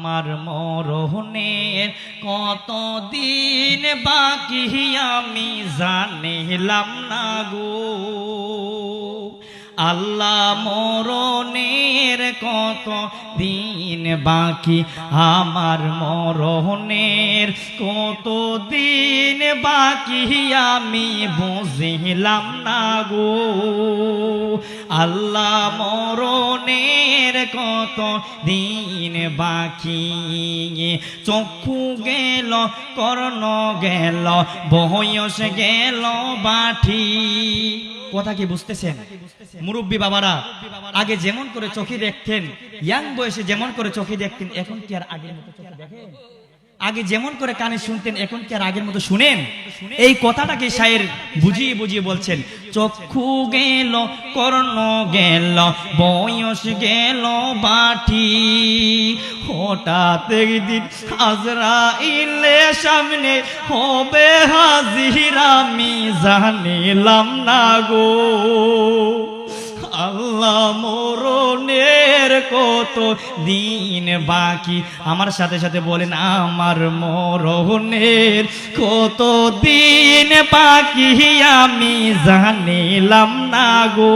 আমার মরণের কতদিন বাকি আমি জানিলাম না গো আল্লাহ মরণের কত দিন বাকি আমার মরণের কত দিন বাকি আমি বুঝিলাম না গো আল্লাহ মরণের কত দিন বাকি চক্ষু গেল কর্ণ গেল বয়স গেল বাঠি কথা কি বুঝতেছেন মুরব্বী বাবারা আগে যেমন করে চোখে দেখতেন ইয়াং বয়সে যেমন করে চোখে দেখতেন এখন কি আর আগের মতো চোখে দেখেন আগে যেমন করে কানে শুনতেন এখন কি আর আগের মতো শুনেন এই কথাটাকে শায়ের বুঝিয়ে বুঝিয়ে বলছেন চক্ষু গেল কর্ণ গেল বয়স গেল বাটি হঠাৎ একদিন আজরাইলের সামনে হবে হাজির আমি জানিলাম না গো আল্লাহ মরণের কত দিন বাকি আমার সাথে সাথে বলেন আমার মরণের কত দিন বাকি আমি জানিলাম না গো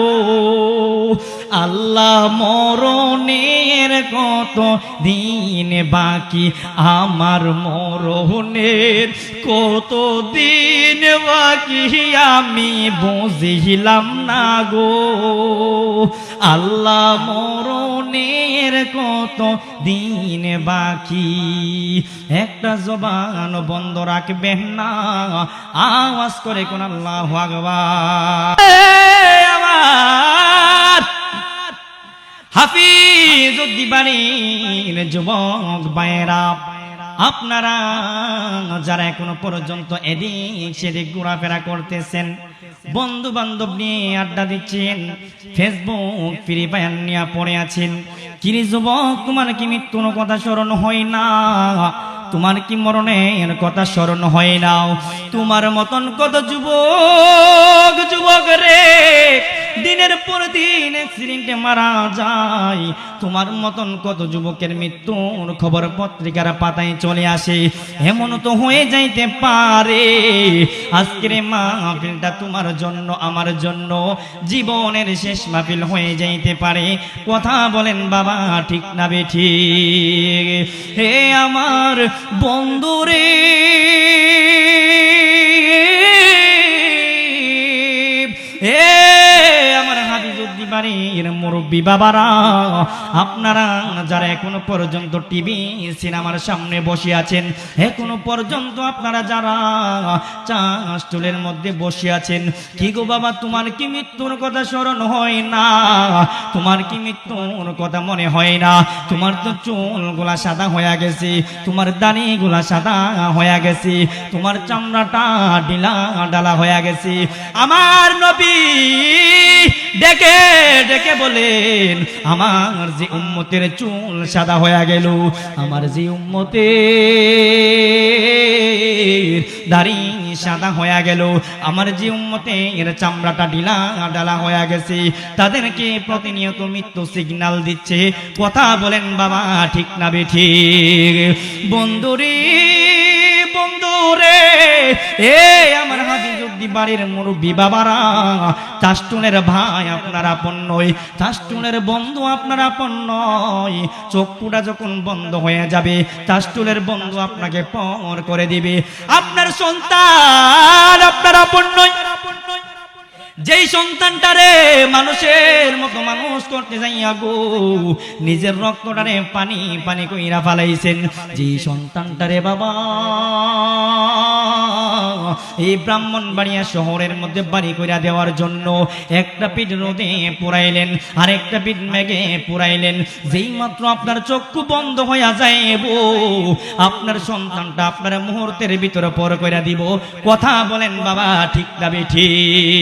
আল্লাহ মরণের কত দিন বাকি আমার মরণের কত দিন বাকি আমি বুঝিলাম না গো আল্লাহ মরণের কত দিন বাকি একটা জবান বন্ধ রাখবেন না আওয়াজ করে কোন আল্লাহু আকবার আমার হাফিজুদ্দিবাড়ির যুবক ভাইয়েরা আপনারা যারা এখনো পর্যন্ত এদিক সেদিক ঘোরাফেরা করতেছেন বন্ধু বান্ধব নিয়ে আড্ডা দিচ্ছেন ফেসবুক ফ্রি ফায়ার নিয়ে পড়ে আছেন কিরে যুবক তোমার কি মৃত্যুর কথা স্মরণ হয় না তোমার কি মরণের কথা স্মরণ হয় না তোমার মতন কত যুবক রে দিনের পর দিন অ্যাক্সিডেন্টে মারা যায় তোমার মতন কত যুবকের মৃত্যুর খবর পত্রিকার পাতায় চলে আসে এমন তো হয়ে যাইতে পারে আজকের মাহফিলটা তোমার জন্য আমার জন্য জীবনের শেষ মাহফিল হয়ে যাইতে পারে কথা বলেন বাবা ঠিক না বেঠিক হে আমার বন্ধুরে বাড়ির মুরব্বী বাবারা আপনারা যারা এখনো পর্যন্ত টিভি সিনেমার সামনে বসে আছেন এখনো পর্যন্ত আপনারা যারা চা স্টুলের মধ্যে বসে আছেন কি গো বাবা তোমার কি মৃত্যুর কথা স্মরণ হয় না তোমার কি মৃত্যুর কথা মনে হয় না তোমার তো চুলগুলা সাদা হয়ে গেছে তোমার দাড়িগুলা সাদা হয়ে গেছে তোমার চামড়াটা ঢিলা ডালা হয়ে গেছে আমার নবী ডেকে ডেকে বলেন আমার যে উম্মতের চুল সাদা হয়ে গেল আমার যে উম্মতের দাড়ি সাদা হয়ে গেল আমার যে উম্মতের চামড়াটা ঢিলা ডালা হয়ে গেছে তাদেরকে প্রতিনিয়ত মৃত্যু সিগন্যাল দিচ্ছে কথা বলেন বাবা ঠিক না বেঠিক বন্ধুরে এ আমার হাফিজুদ্দিবাড়ির মুরব্বী বাবারা চাষ্টুনের ভাই আপনারা আপন নয় চাষ্টুনের বন্ধু আপনারা আপন নয় চক্ষুটা যখন বন্ধ হয়ে যাবে চাষ্টুলের বন্ধু আপনাকে পর করে দিবে আপনার সন্তান আপনারা আপন নয় যেই সন্তানটারে মানুষের মতো মানুষ করতে যাইয়া গো নিজের রক্তটারে পানি পানি কইরা ফালাইছেন যেই সন্তানটারে বাবা এই ব্রাহ্মণবাড়িয়া শহরের মধ্যে বাড়ি কইরা দেওয়ার জন্য একটা পিঠ রোদে পুরাইলেন আর একটা পিঠ মেঘে পুরাইলেন যেই মাত্র আপনার চক্ষু বন্ধ হইয়া যাইব আপনার সন্তানটা আপনার মুহূর্তের ভিতরে পর কইরা দিব কথা বলেন বাবা ঠিক না বেঠিক